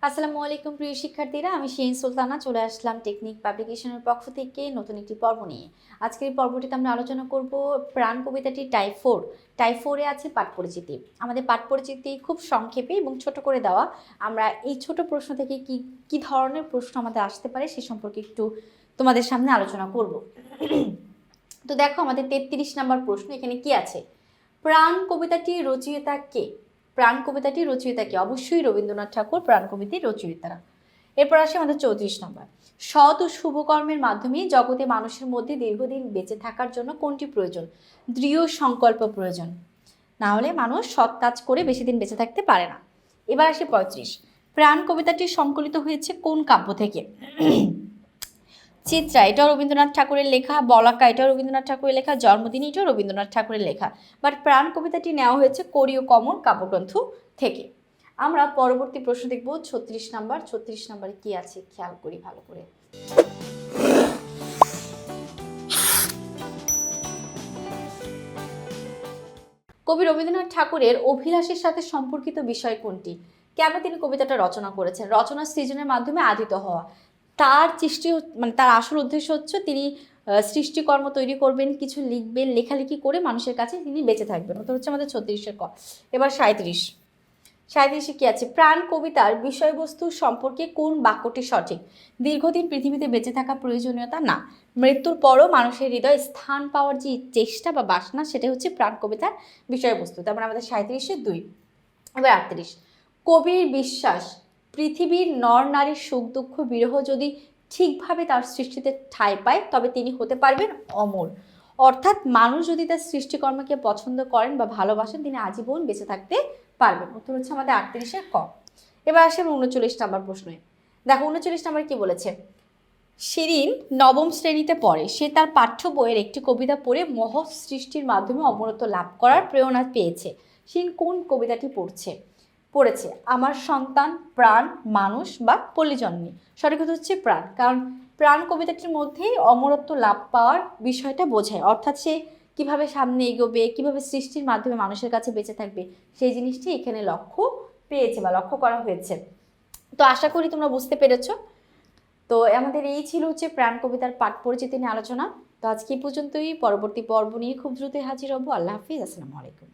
আসসালামু আলাইকুম প্রিয় শিক্ষার্থীরা, আমি শিরিন সুলতানা চলে আসলাম টেকনিক পাবলিকেশনের পক্ষ থেকে নতুন একটি পর্ব নিয়ে। আজকের এই পর্বটিতে আমরা আলোচনা করব প্রাণ কবিতাটি টাইপ 4 এ আছে পাঠ পরিচিতি। আমাদের পাঠ পরিচিতি খুব সংক্ষেপে এবং ছোট করে দেওয়া। আমরা এই ছোট প্রশ্ন থেকে কি ধরনের প্রশ্ন আমাদের আসতে পারে সে সম্পর্কে একটু তোমাদের সামনে আলোচনা করব। তো দেখো, আমাদের 33 নম্বর প্রশ্ন এখানে কি আছে? প্রাণ কবিতাটি রচয়িতা কে? প্রাণ কবিতাটি রচয়িতা কে? অবশ্যই রবীন্দ্রনাথ ঠাকুর প্রাণ কবিতার রচয়িতারা। এরপর আসে আমাদের 34 নম্বর। সৎ ও শুভকর্মের মাধ্যমে জগতে মানুষের মধ্যে দীর্ঘদিন বেঁচে থাকার জন্য কোনটি প্রয়োজন? দৃঢ় সংকল্প প্রয়োজন, না হলে মানুষ সৎ কাজ করে বেশি দিন বেঁচে থাকতে পারে না। এবার আসে 35। প্রাণ কবিতাটি সংকলিত হয়েছে কোন কাব্য থেকে? চিত্রা, এটাও রবীন্দ্রনাথ ঠাকুরের লেখা। বলাকা, এটাও রবীন্দ্রনাথ ঠাকুরের লেখা। জন্মদিন, এটাও রবীন্দ্রনাথ ঠাকুরের লেখা। বাট প্রাণ কবিতাটি নেওয়া হয়েছে কোরীয় কমল কাব্যগ্রন্থ থেকে। আমরা পরবর্তী প্রশ্ন দেখব 36 নাম্বার। 36 নাম্বারে কি আছে খেয়াল করি ভালো করে। কবি রবীন্দ্রনাথ ঠাকুরের অভিলাষের সাথে সম্পর্কিত বিষয় কোনটি? কেন তিনি কবিতাটা রচনা করেছেন? রচনা সৃজনের মাধ্যমে আদিত হওয়া। তার সৃষ্টি তার আসল উদ্দেশ্য হচ্ছে তিনি সৃষ্টিকর্ম তৈরি করবেন, কিছু লিখবেন, লেখালেখি করে মানুষের কাছে তিনি বেঁচে থাকবেন। ওটা হচ্ছে আমাদের 36-এর ক। এবার 37-এ কি আছে? প্রাণ কবিতার বিষয়বস্তু সম্পর্কে কোন বাক্যটি সঠিক? দীর্ঘদিন পৃথিবীতে বেঁচে থাকা প্রয়োজনীয়তা না, মৃত্যুর পরও মানুষের হৃদয়ে স্থান পাওয়ার যে চেষ্টা বা বাসনা, সেটা হচ্ছে প্রাণ কবিতার বিষয়বস্তু। তারপর আমাদের 37-এর 2। এবার 38। কবির বিশ্বাস পৃথিবীর নর নারীর সুখ দুঃখ বিরহ যদি ঠিকভাবে তার সৃষ্টিতে ঠাঁই পায় তবে তিনি হতে পারবেন অমর। অর্থাৎ মানুষ যদি তার সৃষ্টিকর্মকে পছন্দ করেন বা ভালোবাসেন তিনি আজীবন বেঁচে থাকতে পারবেন। উত্তর হচ্ছে আমাদের 38-এর ক। এবার আসে 39 নম্বর প্রশ্নে। দেখো 39 নম্বর কি বলেছে? শিরিন নবম শ্রেণীতে পড়ে। সে তার পাঠ্য বইয়ের একটি কবিতা পড়ে মহৎ সৃষ্টির মাধ্যমে অমরত্ব লাভ করার প্রেরণা পেয়েছে। শিরিন কোন কবিতাটি পড়েছে? আমার সন্তান, প্রাণ, মানুষ বা পল্লীজননী। সঠিক কথা হচ্ছে প্রাণ, কারণ প্রাণ কবিতাটির মধ্যেই অমরত্ব লাভ পাওয়ার বিষয়টা বোঝায়। অর্থাৎ সে কিভাবে সামনে এগোবে, কিভাবে সৃষ্টির মাধ্যমে মানুষের কাছে বেঁচে থাকবে, সেই জিনিসটি এখানে লক্ষ্য করা হয়েছে। তো আশা করি তোমরা বুঝতে পেরেছো। তো আমাদের এই ছিল হচ্ছে প্রাণ কবিতার পাঠ পরিচিতি নিয়ে আলোচনা। তো আজকে পর্যন্তই। পরবর্তী পর্ব নিয়ে খুব দ্রুত হাজির হব। আল্লাহ হাফিজ, আসসালামু আলাইকুম।